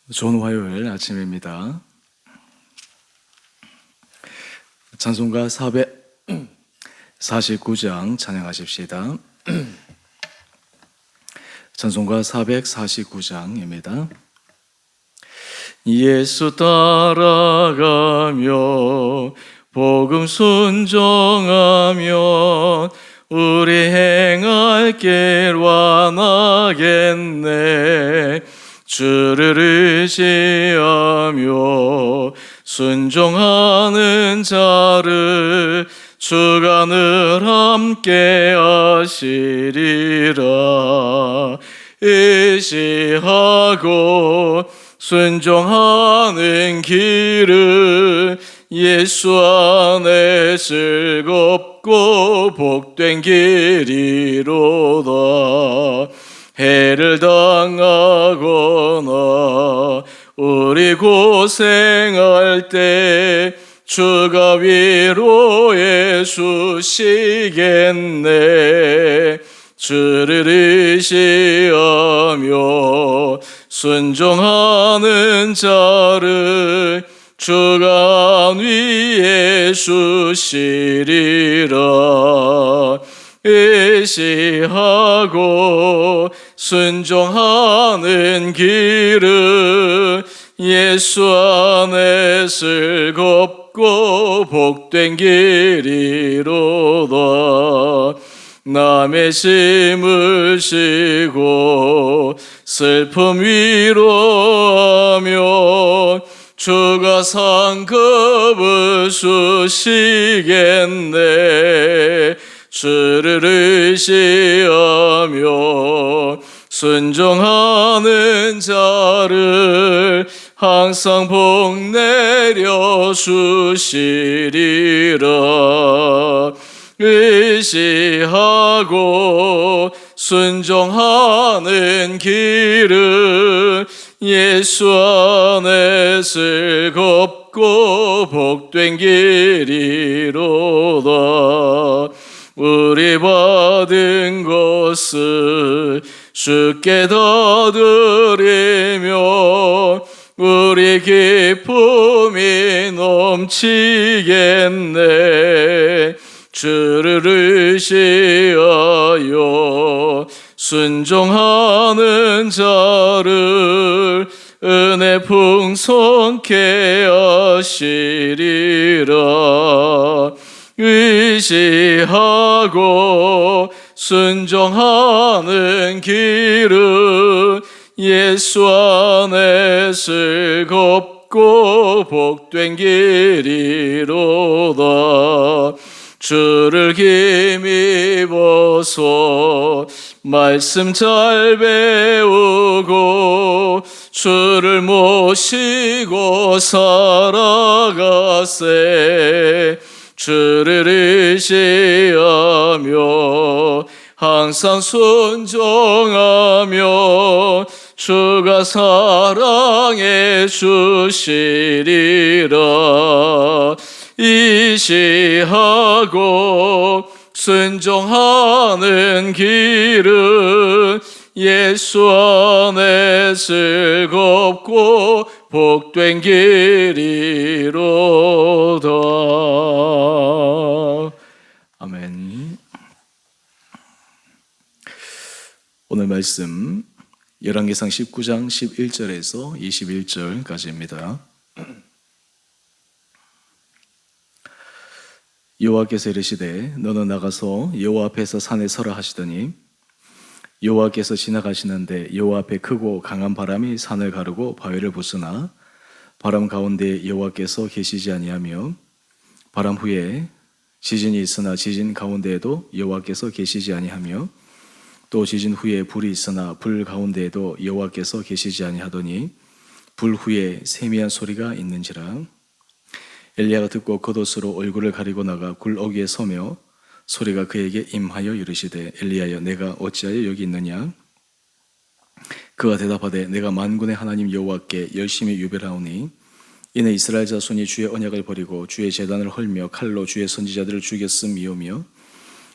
좋은 화요일 아침입니다. 찬송가 449장 찬양하십시다. 찬송가 449장입니다. 예수 따라가며 복음 순종하며 우리 행할 길 완하겠네. 주를 의지하며 순종하는 자를 주가 늘 함께 하시리라. 의지하고 순종하는 길은 예수 안에 즐겁고 복된 길이로다. 해를 당하거나 우리 고생할 때 주가 위로해 주시겠네. 주를 의지하며 순종하는 자를 주가 위해 주시리라. 의지하고 순종하는 길은 예수 안에 즐겁고 복된 길이로다. 남의 짐을 지고 슬픔 위로하며 주가 상급을 주시겠네. 주를 의지하며 순종하는 자를 항상 복 내려 주시리라. 의지하고 순종하는 길은 예수 안에 즐겁고 복된 길이로다. 우리 받은 것을 주께 다 드리며 우리 기쁨이 넘치겠네. 주를 의지하여 순종하는 자를 은혜 풍성케 하시리라. 의지하고 순종하는 길은 예수 안에 즐겁고 복된 길이로다. 주를 힘입어서 말씀 잘 배우고 주를 모시고 살아가세. 주를 의지하며 항상 순종하며 주가 사랑해 주시리라. 의지하고 순종하는 길은 예수 안에 즐겁고 복된 길이로다. 아멘. 오늘 말씀 열왕기상 19장 11절에서 21절까지입니다. 여호와께서 이르시되 너는 나가서 여호와 앞에서 산에 서라 하시더니 여호와께서 지나가시는데 여호와 앞에 크고 강한 바람이 산을 가르고 바위를 부수나 바람 가운데 여호와께서 계시지 아니하며 바람 후에 지진이 있으나 지진 가운데에도 여호와께서 계시지 아니하며 또 지진 후에 불이 있으나 불 가운데에도 여호와께서 계시지 아니하더니 불 후에 세미한 소리가 있는지라. 엘리야가 듣고 겉옷으로 얼굴을 가리고 나가 굴 어귀에 서며 소리가 그에게 임하여 이르시되 엘리야여 내가 어찌하여 여기 있느냐. 그가 대답하되 내가 만군의 하나님 여호와께 열심히 유별하오니 이는 이스라엘 자손이 주의 언약을 버리고 주의 제단을 헐며 칼로 주의 선지자들을 죽였음이오며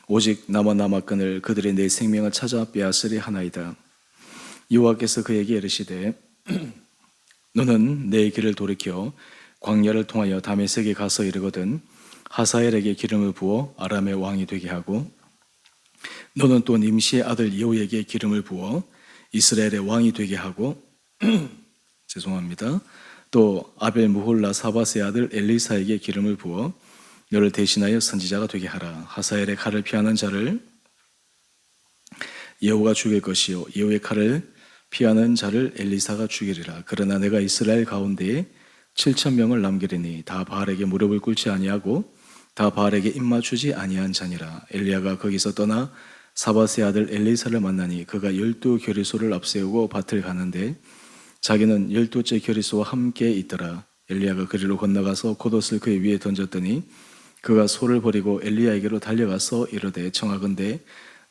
오직 나만 남았거늘 그들이 내 생명을 찾아 빼앗으리 하나이다. 여호와께서 그에게 이르시되 너는 내 길을 돌이켜 광야를 통하여 다메섹에 가서 이르거든 하사엘에게 기름을 부어 아람의 왕이 되게 하고 너는 또 님시의 아들 여우에게 기름을 부어 이스라엘의 왕이 되게 하고 죄송합니다. 또 아벨 무홀라 사바스의 아들 엘리사에게 기름을 부어 너를 대신하여 선지자가 되게 하라. 하사엘의 칼을 피하는 자를 여호가 죽일 것이요 여호의 칼을 피하는 자를 엘리사가 죽이리라. 그러나 내가 이스라엘 가운데에 7천 명을 남기리니 다 바알에게 무릎을 꿇지 아니하고 다 바알에게 입맞추지 아니한 자니라. 엘리야가 거기서 떠나 사바스의 아들 엘리사를 만나니 그가 12교리소를 앞세우고 밭을 가는데 자기는 12째 교리소와 함께 있더라. 엘리야가 그리로 건너가서 겉옷을 그의 위에 던졌더니 그가 소를 버리고 엘리야에게로 달려가서 이르되 청하건대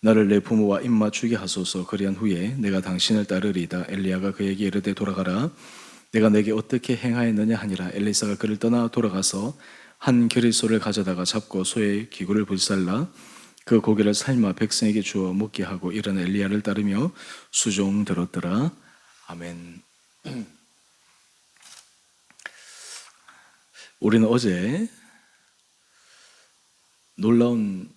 나를 내 부모와 입맞추게 하소서. 그리한 후에 내가 당신을 따르리이다. 엘리야가 그에게 이르되 돌아가라. 내가 내게 어떻게 행하였느냐 하니라. 엘리사가 그를 떠나 돌아가서 한 겨리소를 가져다가 잡고 소의 기구를 불살라 그 고기를 삶아 백성에게 주어 먹게 하고 이런 엘리야를 따르며 수종 들었더라. 아멘. 우리는 어제 놀라운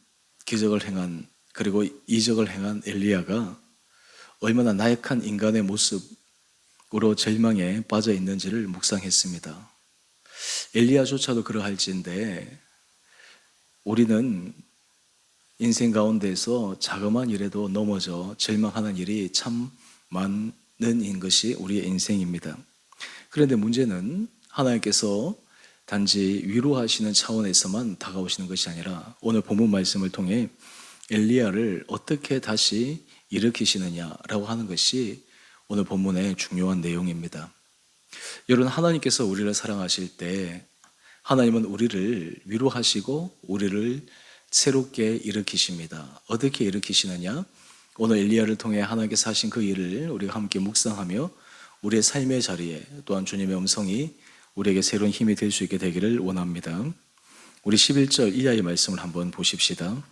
기적을 행한 그리고 이적을 행한 엘리야가 얼마나 나약한 인간의 모습으로 절망에 빠져 있는지를 묵상했습니다. 엘리야조차도 그러할진데 우리는 인생 가운데서 자그마한 일에도 넘어져 절망하는 일이 참 많은 인 것이 우리의 인생입니다. 그런데 문제는 하나님께서 단지 위로하시는 차원에서만 다가오시는 것이 아니라 오늘 본문 말씀을 통해 엘리야를 어떻게 다시 일으키시느냐라고 하는 것이 오늘 본문의 중요한 내용입니다. 여러분, 하나님께서 우리를 사랑하실 때 하나님은 우리를 위로하시고 우리를 새롭게 일으키십니다. 어떻게 일으키시느냐? 오늘 엘리야를 통해 하나님께서 하신 그 일을 우리가 함께 묵상하며 우리의 삶의 자리에 또한 주님의 음성이 우리에게 새로운 힘이 될 수 있게 되기를 원합니다. 우리 11절 이하의 말씀을 한번 보십시다.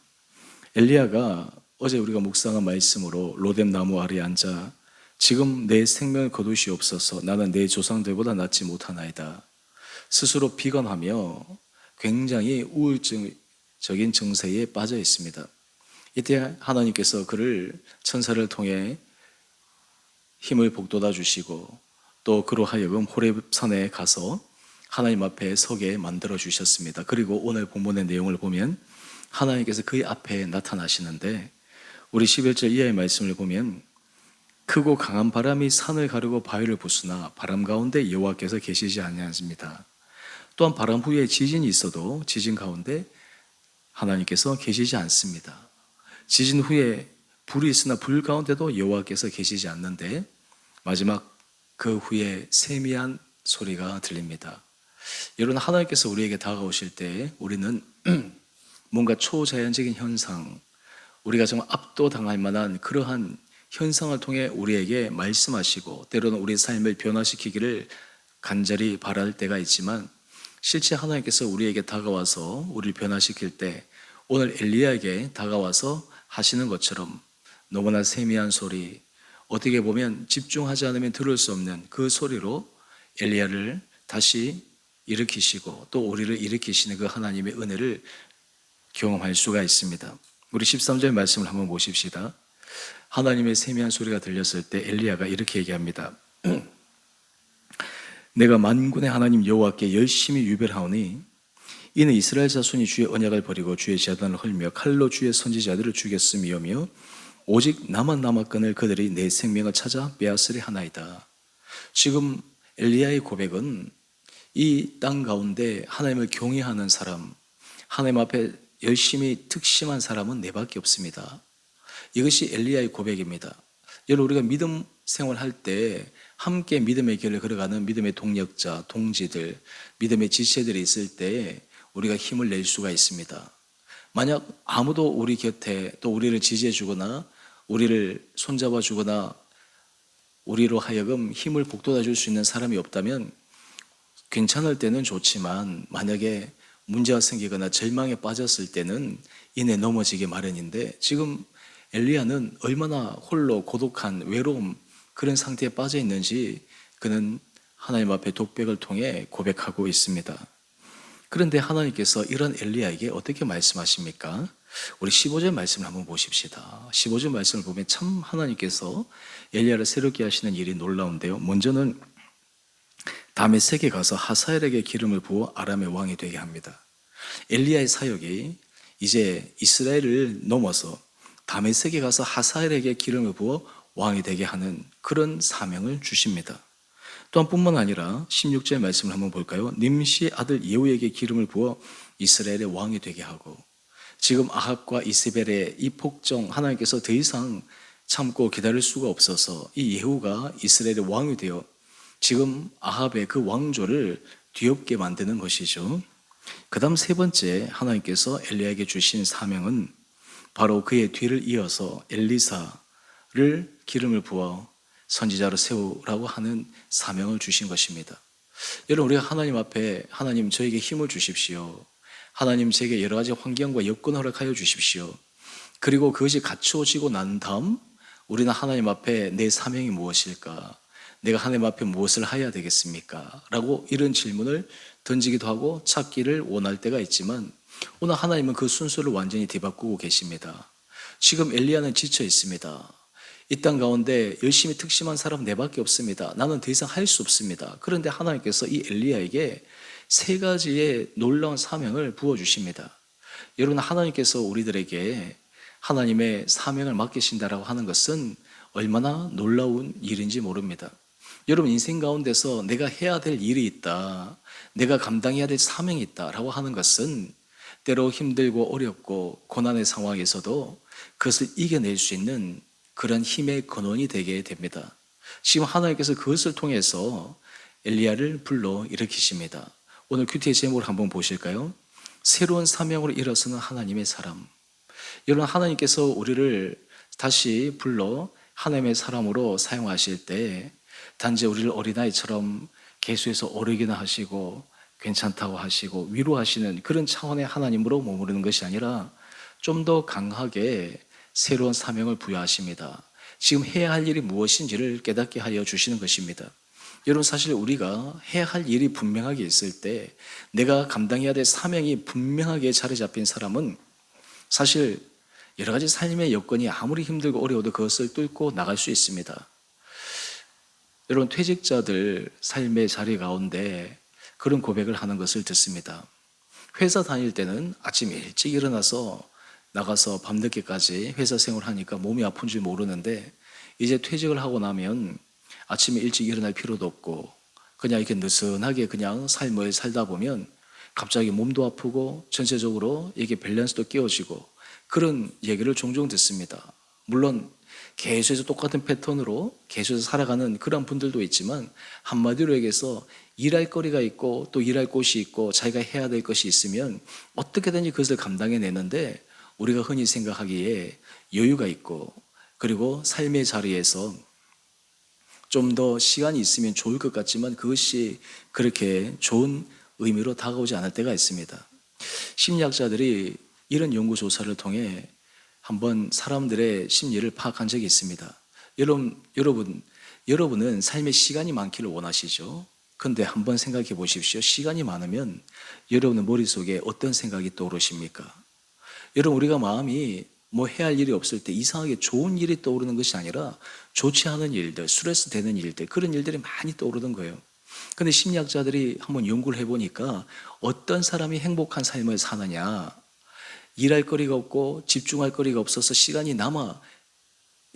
엘리야가 어제 우리가 묵상한 말씀으로 로뎀 나무 아래에 앉아 지금 내 생명을 거두시옵소서. 나는 내 조상들보다 낫지 못하나이다. 스스로 비관하며 굉장히 우울적인 증세에 빠져 있습니다. 이때 하나님께서 그를 천사를 통해 힘을 북돋아 주시고 또 그로 하여금 호렙산에 가서 하나님 앞에 서게 만들어 주셨습니다. 그리고 오늘 본문의 내용을 보면 하나님께서 그의 앞에 나타나시는데 우리 11절 이하의 말씀을 보면 크고 강한 바람이 산을 가르고 바위를 부수나 바람 가운데 여호와께서 계시지 아니하십니다. 또한 바람 후에 지진이 있어도 지진 가운데 하나님께서 계시지 않습니다. 지진 후에 불이 있으나 불 가운데도 여호와께서 계시지 않는데 마지막 그 후에 세미한 소리가 들립니다. 여러분, 하나님께서 우리에게 다가오실 때 우리는 뭔가 초자연적인 현상, 우리가 정말 압도당할 만한 그러한 현상을 통해 우리에게 말씀하시고 때로는 우리 삶을 변화시키기를 간절히 바랄 때가 있지만 실제 하나님께서 우리에게 다가와서 우리를 변화시킬 때 오늘 엘리야에게 다가와서 하시는 것처럼 너무나 세미한 소리, 어떻게 보면 집중하지 않으면 들을 수 없는 그 소리로 엘리야를 다시 일으키시고 또 우리를 일으키시는 그 하나님의 은혜를 경험할 수가 있습니다. 우리 13절 말씀을 한번 보십시다. 하나님의 세미한 소리가 들렸을 때 엘리야가 이렇게 얘기합니다. 내가 만군의 하나님 여호와께 열심히 유별하오니 이는 이스라엘 자손이 주의 언약을 버리고 주의 제단을 헐며 칼로 주의 선지자들을 죽였음이오며 오직 나만 남았거늘 그들이 내 생명을 찾아 빼앗으려 하나이다. 지금 엘리야의 고백은 이 땅 가운데 하나님을 경외하는 사람, 하나님 앞에 열심히 특심한 사람은 내밖에 없습니다. 이것이 엘리야의 고백입니다. 여러분, 우리가 믿음 생활할 때 함께 믿음의 길을 걸어가는 믿음의 동력자, 동지들, 믿음의 지체들이 있을 때 우리가 힘을 낼 수가 있습니다. 만약 아무도 우리 곁에 또 우리를 지지해 주거나 우리를 손잡아 주거나 우리로 하여금 힘을 북돋아 줄 수 있는 사람이 없다면 괜찮을 때는 좋지만 만약에 문제가 생기거나 절망에 빠졌을 때는 이내 넘어지기 마련인데 지금 엘리야는 얼마나 홀로 고독한 외로움 그런 상태에 빠져 있는지 그는 하나님 앞에 독백을 통해 고백하고 있습니다. 그런데 하나님께서 이런 엘리야에게 어떻게 말씀하십니까? 우리 15절 말씀을 한번 보십시다. 15절 말씀을 보면 참 하나님께서 엘리야를 새롭게 하시는 일이 놀라운데요. 먼저는 다메섹에 가서 하사엘에게 기름을 부어 아람의 왕이 되게 합니다. 엘리야의 사역이 이제 이스라엘을 넘어서 다메섹에 가서 하사엘에게 기름을 부어 왕이 되게 하는 그런 사명을 주십니다. 또한 뿐만 아니라 16절 말씀을 한번 볼까요? 님시 아들 예후에게 기름을 부어 이스라엘의 왕이 되게 하고, 지금 아합과 이세벨의 이 폭정, 하나님께서 더 이상 참고 기다릴 수가 없어서 이 예후가 이스라엘의 왕이 되어 지금 아합의 그 왕조를 뒤엎게 만드는 것이죠. 그 다음 세 번째 하나님께서 엘리야에게 주신 사명은 바로 그의 뒤를 이어서 엘리사를 기름을 부어 선지자로 세우라고 하는 사명을 주신 것입니다. 여러분, 우리가 하나님 앞에 하나님 저에게 힘을 주십시오. 하나님 제게 여러 가지 환경과 여건 허락하여 주십시오. 그리고 그것이 갖추어지고 난 다음 우리는 하나님 앞에 내 사명이 무엇일까? 내가 하나님 앞에 무엇을 해야 되겠습니까? 라고 이런 질문을 던지기도 하고 찾기를 원할 때가 있지만 오늘 하나님은 그 순서를 완전히 뒤바꾸고 계십니다. 지금 엘리야는 지쳐 있습니다. 이 땅 가운데 열심히 특심한 사람 내밖에 없습니다. 나는 더 이상 할 수 없습니다. 그런데 하나님께서 이 엘리야에게 세 가지의 놀라운 사명을 부어주십니다. 여러분, 하나님께서 우리들에게 하나님의 사명을 맡기신다라고 하는 것은 얼마나 놀라운 일인지 모릅니다. 여러분, 인생 가운데서 내가 해야 될 일이 있다, 내가 감당해야 될 사명이 있다라고 하는 것은 때로 힘들고 어렵고 고난의 상황에서도 그것을 이겨낼 수 있는 그런 힘의 근원이 되게 됩니다. 지금 하나님께서 그것을 통해서 엘리야를 불러 일으키십니다. 오늘 큐티의 제목을 한번 보실까요? 새로운 사명으로 일어서는 하나님의 사람. 여러분, 하나님께서 우리를 다시 불러 하나님의 사람으로 사용하실 때 단지 우리를 어린아이처럼 계수해서 어리기나 하시고 괜찮다고 하시고 위로하시는 그런 차원의 하나님으로 머무르는 것이 아니라 좀 더 강하게 새로운 사명을 부여하십니다. 지금 해야 할 일이 무엇인지를 깨닫게 하여 주시는 것입니다. 여러분, 사실 우리가 해야 할 일이 분명하게 있을 때, 내가 감당해야 될 사명이 분명하게 자리 잡힌 사람은 사실 여러 가지 삶의 여건이 아무리 힘들고 어려워도 그것을 뚫고 나갈 수 있습니다. 여러분, 퇴직자들 삶의 자리 가운데 그런 고백을 하는 것을 듣습니다. 회사 다닐 때는 아침 일찍 일어나서 나가서 밤늦게까지 회사 생활하니까 몸이 아픈 줄 모르는데 이제 퇴직을 하고 나면 아침에 일찍 일어날 필요도 없고 그냥 이렇게 느슨하게 그냥 삶을 살다 보면 갑자기 몸도 아프고 전체적으로 이게 밸런스도 깨어지고 그런 얘기를 종종 듣습니다. 물론 계속해서 똑같은 패턴으로 계속해서 살아가는 그런 분들도 있지만 한마디로 얘기해서 일할 거리가 있고 또 일할 곳이 있고 자기가 해야 될 것이 있으면 어떻게든지 그것을 감당해내는데 우리가 흔히 생각하기에 여유가 있고 그리고 삶의 자리에서 좀 더 시간이 있으면 좋을 것 같지만 그것이 그렇게 좋은 의미로 다가오지 않을 때가 있습니다. 심리학자들이 이런 연구조사를 통해 한번 사람들의 심리를 파악한 적이 있습니다. 여러분은 삶의 시간이 많기를 원하시죠? 그런데 한번 생각해 보십시오. 시간이 많으면 여러분의 머릿속에 어떤 생각이 떠오르십니까? 여러분, 우리가 마음이 뭐 해야 할 일이 없을 때 이상하게 좋은 일이 떠오르는 것이 아니라 좋지 않은 일들, 스트레스 되는 일들, 그런 일들이 많이 떠오르는 거예요. 근데 심리학자들이 한번 연구를 해보니까 어떤 사람이 행복한 삶을 사느냐, 일할 거리가 없고 집중할 거리가 없어서 시간이 남아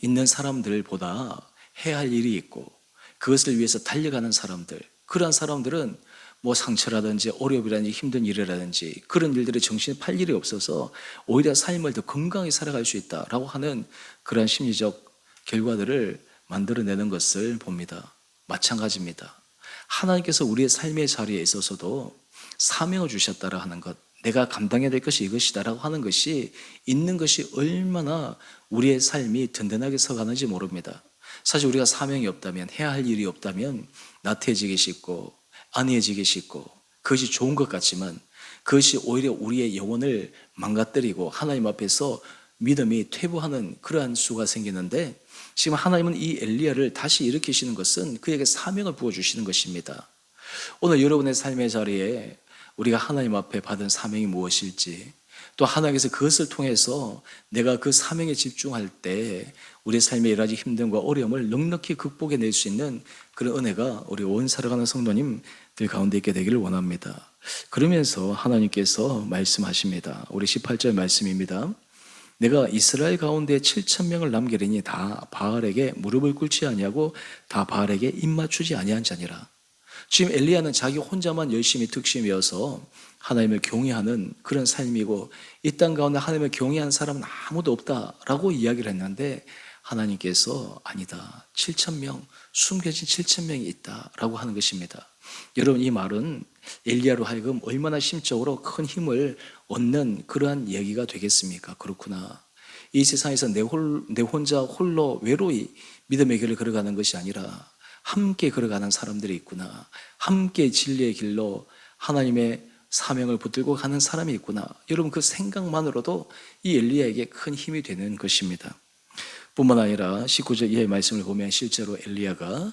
있는 사람들보다 해야 할 일이 있고 그것을 위해서 달려가는 사람들, 그러한 사람들은 뭐 상처라든지 어려움이라든지 힘든 일이라든지 그런 일들에 정신이 팔 일이 없어서 오히려 삶을 더 건강하게 살아갈 수 있다라고 하는 그러한 심리적 결과들을 만들어내는 것을 봅니다. 마찬가지입니다. 하나님께서 우리의 삶의 자리에 있어서도 사명을 주셨다라 하는 것, 내가 감당해야 될 것이 이것이다라고 하는 것이 있는 것이 얼마나 우리의 삶이 든든하게 서가는지 모릅니다. 사실 우리가 사명이 없다면, 해야 할 일이 없다면 나태해지기 쉽고 안해지기 쉽고 그것이 좋은 것 같지만 그것이 오히려 우리의 영혼을 망가뜨리고 하나님 앞에서 믿음이 퇴보하는 그러한 수가 생기는데, 지금 하나님은 이 엘리야를 다시 일으키시는 것은 그에게 사명을 부어주시는 것입니다. 오늘 여러분의 삶의 자리에 우리가 하나님 앞에 받은 사명이 무엇일지, 또 하나님께서 그것을 통해서 내가 그 사명에 집중할 때 우리의 삶에 여러 가지 힘듦과 어려움을 넉넉히 극복해낼 수 있는 그런 은혜가 우리 온 살아가는 성도님들 가운데 있게 되기를 원합니다. 그러면서 하나님께서 말씀하십니다. 우리 18절 말씀입니다. 내가 이스라엘 가운데 7천 명을 남기리니 다 바알에게 무릎을 꿇지 아니하고 다 바알에게 입맞추지 아니한 자니라. 지금 엘리야는 자기 혼자만 열심히 특심이어서 하나님을 경외하는 그런 삶이고, 이 땅 가운데 하나님을 경외하는 사람은 아무도 없다라고 이야기를 했는데, 하나님께서 아니다, 7천 명, 숨겨진 7천 명이 있다라고 하는 것입니다. 여러분, 이 말은 엘리야로 하여금 얼마나 심적으로 큰 힘을 얻는 그러한 얘기가 되겠습니까? 그렇구나, 이 세상에서 내 혼자 홀로 외로이 믿음의 길을 걸어가는 것이 아니라 함께 걸어가는 사람들이 있구나, 함께 진리의 길로 하나님의 사명을 붙들고 가는 사람이 있구나. 여러분, 그 생각만으로도 이 엘리야에게 큰 힘이 되는 것입니다. 뿐만 아니라 19절 이하의 말씀을 보면 실제로 엘리야가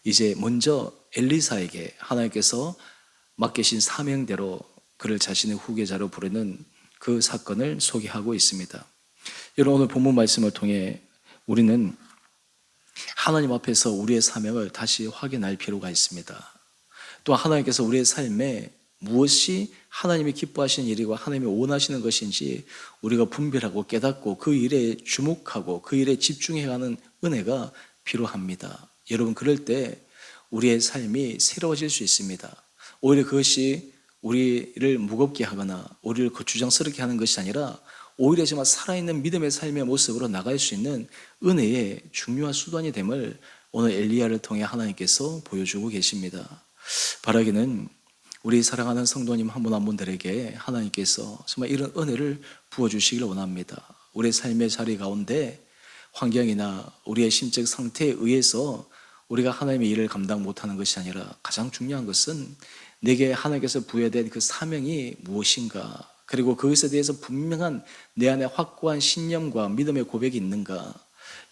이제 먼저 엘리사에게 하나님께서 맡기신 사명대로 그를 자신의 후계자로 부르는 그 사건을 소개하고 있습니다. 여러분, 오늘 본문 말씀을 통해 우리는 하나님 앞에서 우리의 사명을 다시 확인할 필요가 있습니다. 또 하나님께서 우리의 삶에 무엇이 하나님이 기뻐하시는 일이고 하나님이 원하시는 것인지 우리가 분별하고 깨닫고 그 일에 주목하고 그 일에 집중해가는 은혜가 필요합니다. 여러분, 그럴 때 우리의 삶이 새로워질 수 있습니다. 오히려 그것이 우리를 무겁게 하거나 우리를 거추장스럽게 하는 것이 아니라 오히려 정말 살아있는 믿음의 삶의 모습으로 나갈 수 있는 은혜의 중요한 수단이 됨을 오늘 엘리야를 통해 하나님께서 보여주고 계십니다. 바라기는 우리 사랑하는 성도님 한 분 한 분들에게 하나님께서 정말 이런 은혜를 부어주시기를 원합니다. 우리의 삶의 자리 가운데 환경이나 우리의 심적 상태에 의해서 우리가 하나님의 일을 감당 못하는 것이 아니라 가장 중요한 것은 내게 하나님께서 부여된 그 사명이 무엇인가, 그리고 그것에 대해서 분명한 내 안에 확고한 신념과 믿음의 고백이 있는가.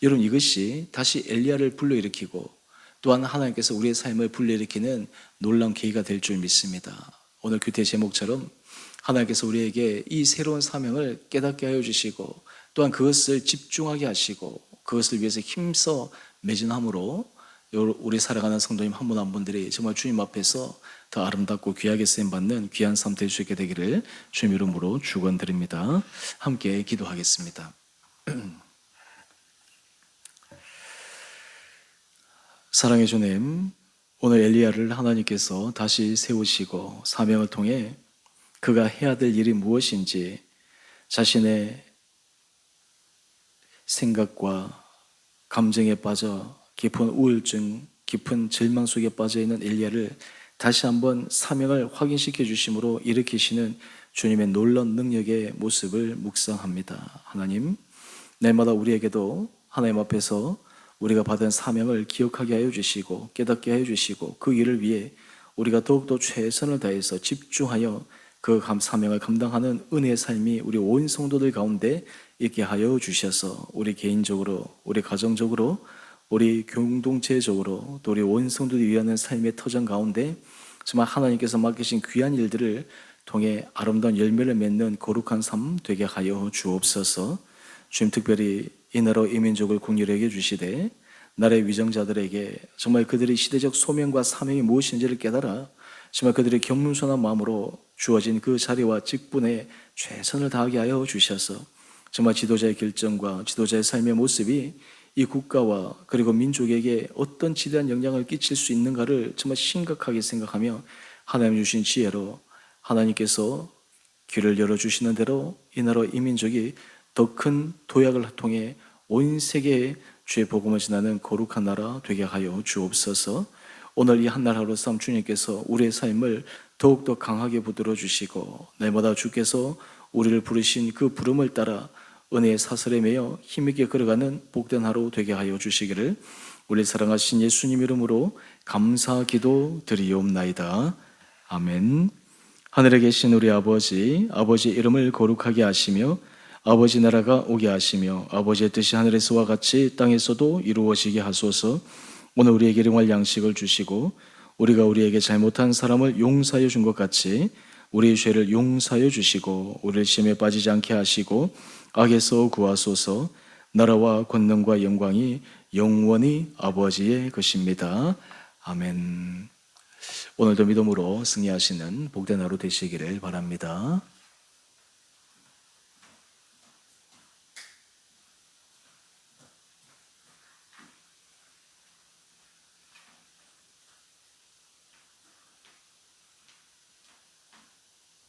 여러분, 이것이 다시 엘리야를 불러일으키고 또한 하나님께서 우리의 삶을 불러일으키는 놀라운 계기가 될 줄 믿습니다. 오늘 규태 제목처럼 하나님께서 우리에게 이 새로운 사명을 깨닫게 하여 주시고 또한 그것을 집중하게 하시고 그것을 위해서 힘써 매진함으로 우리 살아가는 성도님 한 분 한 분들이 정말 주님 앞에서 더 아름답고 귀하게 쓰임받는 귀한 삶 될 수 있게 되기를 주님 이름으로 축원드립니다. 함께 기도하겠습니다. 사랑의 주님, 오늘 엘리야를 하나님께서 다시 세우시고 사명을 통해 그가 해야 될 일이 무엇인지 자신의 생각과 감정에 빠져 깊은 우울증, 깊은 절망 속에 빠져 있는 엘리야를 다시 한번 사명을 확인시켜 주심으로 일으키시는 주님의 놀라운 능력의 모습을 묵상합니다. 하나님, 날마다 우리에게도 하나님 앞에서 우리가 받은 사명을 기억하게 하여 주시고 깨닫게 하여 주시고 그 일을 위해 우리가 더욱더 최선을 다해서 집중하여 그 사명을 감당하는 은혜의 삶이 우리 온 성도들 가운데 있게 하여 주셔서 우리 개인적으로, 우리 가정적으로, 우리 공동체적으로 또 우리 온 성도들이 위하는 삶의 터전 가운데 정말 하나님께서 맡기신 귀한 일들을 통해 아름다운 열매를 맺는 거룩한 삶 되게 하여 주옵소서. 주님, 특별히 이 나라 이민족을 국률하게 해 주시되 나라의 위정자들에게 정말 그들의 시대적 소명과 사명이 무엇인지를 깨달아 정말 그들의 겸손한 마음으로 주어진 그 자리와 직분에 최선을 다하게 하여 주셔서 정말 지도자의 결정과 지도자의 삶의 모습이 이 국가와 그리고 민족에게 어떤 지대한 영향을 끼칠 수 있는가를 정말 심각하게 생각하며 하나님 주신 지혜로 하나님께서 길을 열어주시는 대로 이 나라 이 민족이 더 큰 도약을 통해 온 세계에 주의 복음을 전하는 거룩한 나라 되게 하여 주옵소서. 오늘 이 한날 하루 삶 주님께서 우리의 삶을 더욱더 강하게 붙들어 주시고 날마다 주께서 우리를 부르신 그 부름을 따라 은혜의 사슬에 매여 힘있게 걸어가는 복된 하루 되게 하여 주시기를 우리 사랑하신 예수님 이름으로 감사 기도 드리옵나이다. 아멘. 하늘에 계신 우리 아버지 이름을 거룩하게 하시며 아버지 나라가 오게 하시며 아버지의 뜻이 하늘에서와 같이 땅에서도 이루어지게 하소서. 오늘 우리에게 일용할 양식을 주시고 우리가 우리에게 잘못한 사람을 용서하여 준 것 같이 우리의 죄를 용서하여 주시고 우리를 시험에 빠지지 않게 하시고 악에서 구하소서. 나라와 권능과 영광이 영원히 아버지의 것입니다. 아멘. 오늘도 믿음으로 승리하시는 복된 하루 되시기를 바랍니다.